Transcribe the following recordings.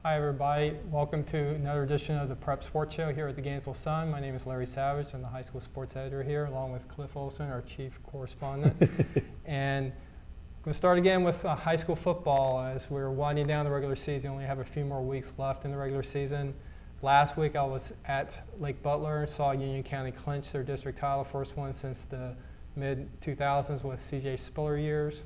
Hi everybody, welcome to another edition of the Prep Sports Show here at the Gainesville Sun. My name is Larry Savage, I'm the high school sports editor here, along with Cliff Olsen, our chief correspondent. And I'm going to start again with high school football as we're winding down the regular season. We only have a few more weeks left in the regular season. Last week I was at Lake Butler and saw Union County clinch their district title, first one since the mid-2000s with C.J. Spiller years.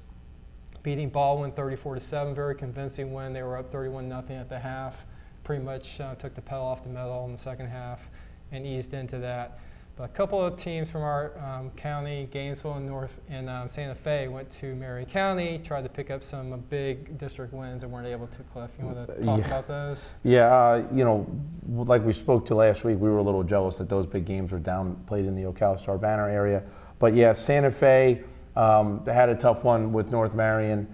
Beating Baldwin 34-7, very convincing win. They were up 31-0 at the half. Pretty much took the pedal off the metal in the second half and eased into that. But a couple of teams from our county, Gainesville and Santa Fe, went to Marion County, tried to pick up some big district wins and weren't able to. Cliff, you want to talk about those? Yeah, like we spoke to last week, we were a little jealous that those big games were played in the Ocala-Star-Banner area. But yeah, Santa Fe, they had a tough one with North Marion.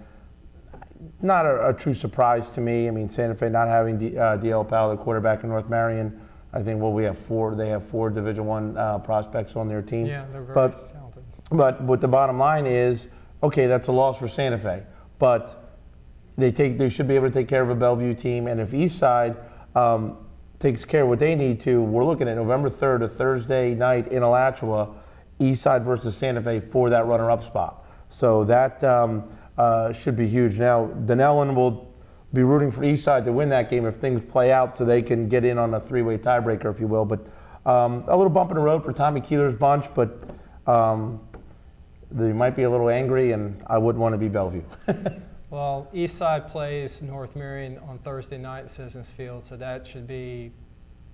Not a true surprise to me. I mean, Santa Fe not having D.L. Powell, the quarterback in North Marion. I think they have four Division I prospects on their team. Yeah, they're very talented. But what the bottom line is, okay, that's a loss for Santa Fe, but they should be able to take care of a Bellevue team. And if Eastside takes care of what they need to, we're looking at November 3rd, a Thursday night in Alachua, Eastside versus Santa Fe for that runner-up spot. So that should be huge. Now, Denellen will be rooting for Eastside to win that game if things play out so they can get in on a three-way tiebreaker, if you will. But a little bump in the road for Tommy Keeler's bunch, but they might be a little angry, and I wouldn't want to be Bellevue. Well, Eastside plays North Marion on Thursday night at Citizens Field, so that should be.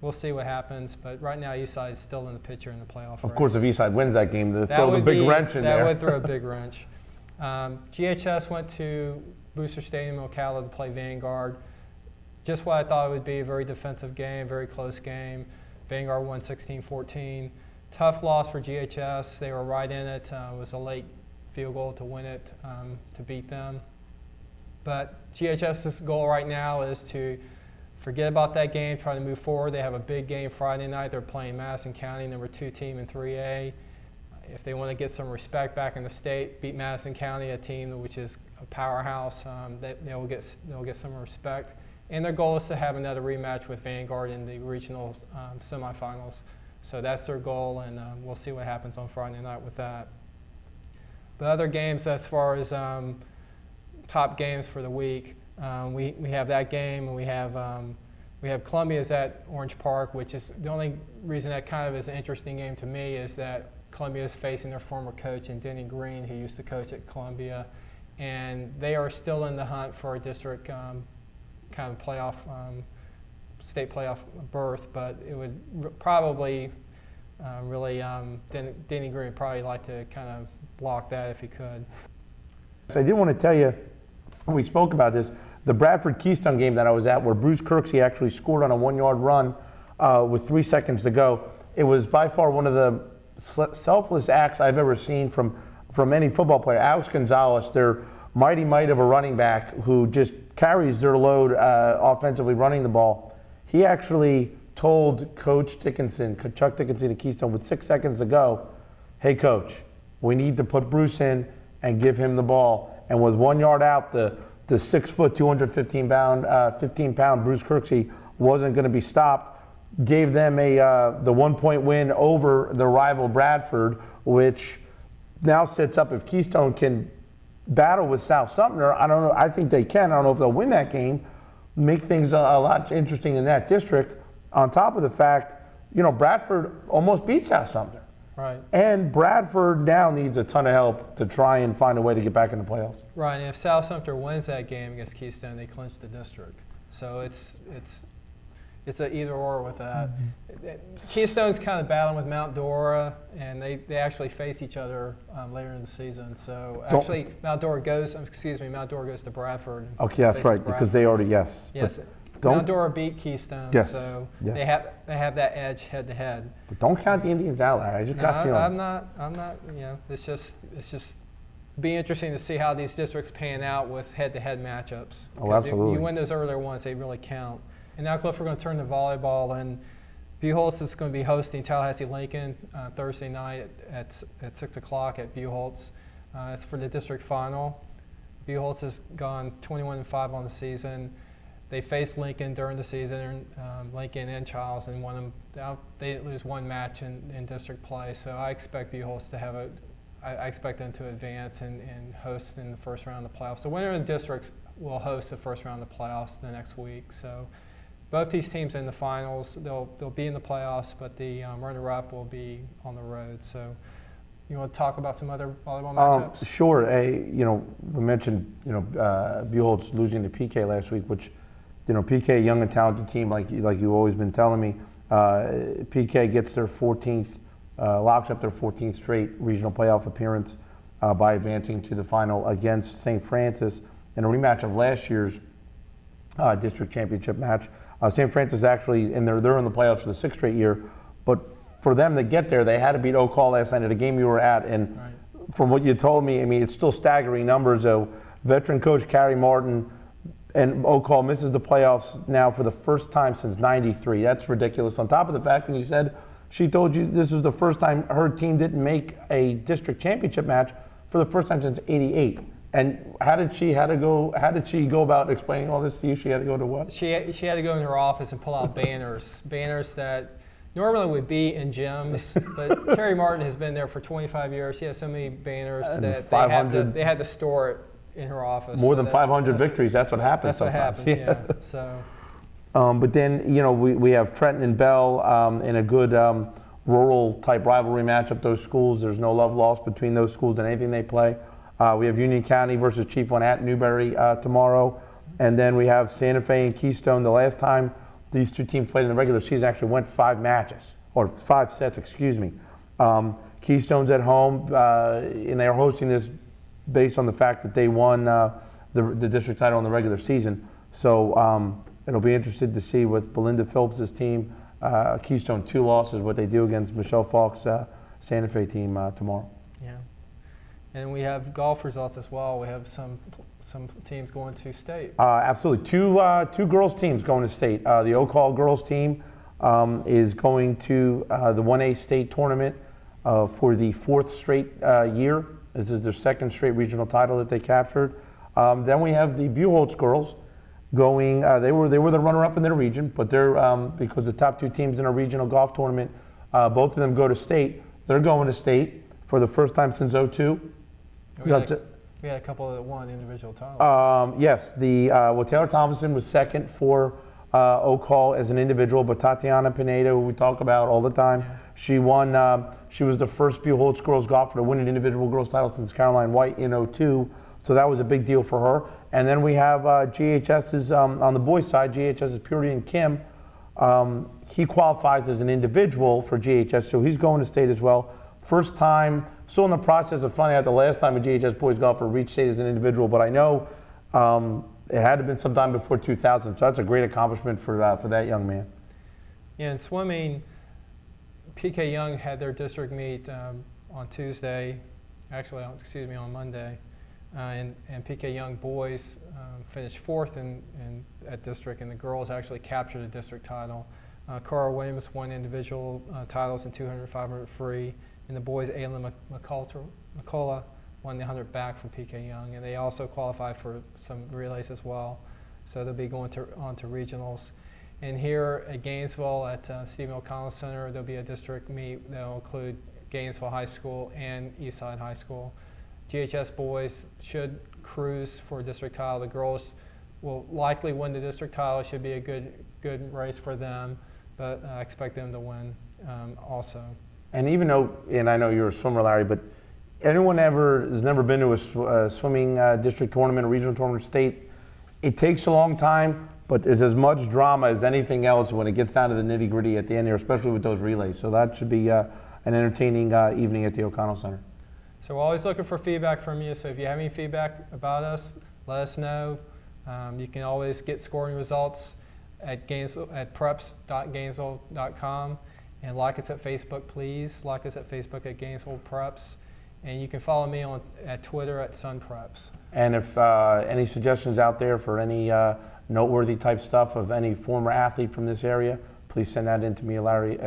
We'll see what happens, but right now Eastside is still in the picture in the playoff race. Of course, if Eastside wins that game, they'll throw the big wrench in there. That would throw a big wrench. GHS went to Booster Stadium in Ocala to play Vanguard. Just what I thought it would be, a very defensive game, very close game. Vanguard won 16-14. Tough loss for GHS. They were right in it. It was a late field goal to win it, to beat them. But GHS's goal right now is to forget about that game, try to move forward. They have a big game Friday night. They're playing Madison County, number 2 team in 3A. If they want to get some respect back in the state, beat Madison County, a team which is a powerhouse, they'll get some respect. And their goal is to have another rematch with Vanguard in the regional semifinals. So that's their goal, and we'll see what happens on Friday night with that. But other games as far as top games for the week, we have that game, and we have Columbia's at Orange Park, which is the only reason that kind of is an interesting game to me is that Columbia is facing their former coach, and Denny Green, who used to coach at Columbia, and they are still in the hunt for a district kind of playoff, state playoff berth, but it would probably Denny Green would probably like to kind of block that if he could. So I did want to tell you, we spoke about this, the Bradford-Keystone game that I was at where Bruce Kirksey actually scored on a 1-yard run with 3 seconds to go. It was by far one of the selfless acts I've ever seen from any football player. Alex Gonzalez, their mighty might of a running back who just carries their load offensively running the ball. He actually told Coach Dickinson, Chuck Dickinson at Keystone with 6 seconds to go, hey coach, we need to put Bruce in and give him the ball. And with 1 yard out, the 6 foot, 15-pound Bruce Kirksey wasn't going to be stopped. Gave them the 1-point win over the rival Bradford, which now sets up if Keystone can battle with South Sumter. I don't know. I think they can. I don't know if they'll win that game. Make things a lot interesting in that district. On top of the fact, Bradford almost beat South Sumter. Right. And Bradford now needs a ton of help to try and find a way to get back in the playoffs. Right, and if South Sumter wins that game against Keystone, they clinch the district. So it's an either or with that. Mm-hmm. Keystone's kind of battling with Mount Dora, and they actually face each other later in the season. So actually, Mount Dora goes to Bradford. Okay, that's right, because they already Yes. Mount Dora beat Keystone, so they have that edge head to head. But don't count the Indians out, Larry. I just got a feeling. I'm not. It's just be interesting to see how these districts pan out with head-to-head matchups. Oh, absolutely. You win those earlier ones, they really count. And now, Cliff, we're going to turn to volleyball, and Buchholz is going to be hosting Tallahassee Lincoln Thursday night at 6 o'clock at Buchholz. It's for the district final. Buchholz has gone 21-5 on the season. They faced Lincoln during the season, Lincoln and Childs, and won them. They didn't lose one match in district play. So I expect Buchholz to have I expect them to advance and host in the first round of the playoffs. The winner of the districts will host the first round of the playoffs the next week. So both these teams in the finals, they'll be in the playoffs, but the runner-up will be on the road. So you want to talk about some other volleyball matchups? Sure. We mentioned Buchholz losing to PK last week, which PK, a young and talented team, like you've always been telling me. PK gets their 14th, locks up their 14th straight regional playoff appearance by advancing to the final against St. Francis in a rematch of last year's district championship match. St. Francis actually, and they're in the playoffs for the 6th straight year, but for them to get there, they had to beat Oak Hall last night at a game you were at, and from what you told me, I mean, it's still staggering numbers. Veteran coach Carrie Martin and Oak Hall misses the playoffs now for the first time since '93. That's ridiculous. On top of the fact, when you said she told you this was the first time her team didn't make a district championship match for the first time since '88. And how did she go about explaining all this to you? She had to go to what? She had to go in her office and pull out banners that normally would be in gyms, but Carrie Martin has been there for 25 years. She has so many banners and that they had to store it in her office. More than 500 victories. That's what happens. That's sometimes. what happens. Yeah. So. But then we have Trenton and Bell in a good rural type rivalry matchup. Those schools, there's no love lost between those schools in anything they play. We have Union County versus Chief One at Newberry tomorrow, and then we have Santa Fe and Keystone. The last time these two teams played in the regular season actually went 5 sets, excuse me. Keystone's at home, and they are hosting this based on the fact that they won the district title in the regular season. So it'll be interesting to see with Belinda Phillips' team, Keystone 2 losses, what they do against Michelle Falk's Santa Fe team tomorrow. Yeah, and we have golf results as well. We have some teams going to state. Absolutely, two girls teams going to state. The Oak Hall girls team is going to the 1A state tournament for the 4th straight year. This is their 2nd straight regional title that they captured. Then we have the Buchholz girls going. They were the runner-up in their region, but they're because the top 2 teams in a regional golf tournament, both of them go to state. They're going to state for the first time since '02. We had a couple that won individual titles. Yes, Taylor Thompson was 2nd for Oak Hall as an individual, but Tatiana Pineda, who we talk about all the time, she won. She was the first Buchholz girls golfer to win an individual girls title since Caroline White in '02, so that was a big deal for her. And then we have GHS's on the boys' side. GHS's Purity and Kim. He qualifies as an individual for GHS, so he's going to state as well. First time. Still in the process of finding out the last time a GHS boys golfer reached state as an individual, but I know it had to have been sometime before 2000, so that's a great accomplishment for that young man. Yeah, in swimming, PK Young had their district meet on Tuesday, actually, on Monday, and PK Young boys finished 4th at district, and the girls actually captured a district title. Cara Williams won individual titles in 200, 500 free. And the boys, Aylin McCullough won the 100 back from PK Young, and they also qualified for some relays as well. So they'll be going on to regionals. And here at Gainesville at Stephen O'Connell Center, there'll be a district meet that will include Gainesville High School and Eastside High School. GHS boys should cruise for a district title. The girls will likely win the district title. It should be a good race for them, but I expect them to win also. And even though, and I know you're a swimmer, Larry, but anyone has never been to a swimming district tournament, a regional tournament, state, it takes a long time, but there's as much drama as anything else when it gets down to the nitty-gritty at the end here, especially with those relays. So that should be an entertaining evening at the O'Connell Center. So we're always looking for feedback from you. So if you have any feedback about us, let us know. You can always get scoring results at preps.gainesville.com. And like us at Facebook, please. Like us at Facebook at Gainesville Preps. And you can follow me at Twitter at SunPreps. And if any suggestions out there for any noteworthy type stuff of any former athlete from this area, please send that in to me and Larry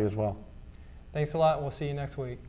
as well. Thanks a lot. We'll see you next week.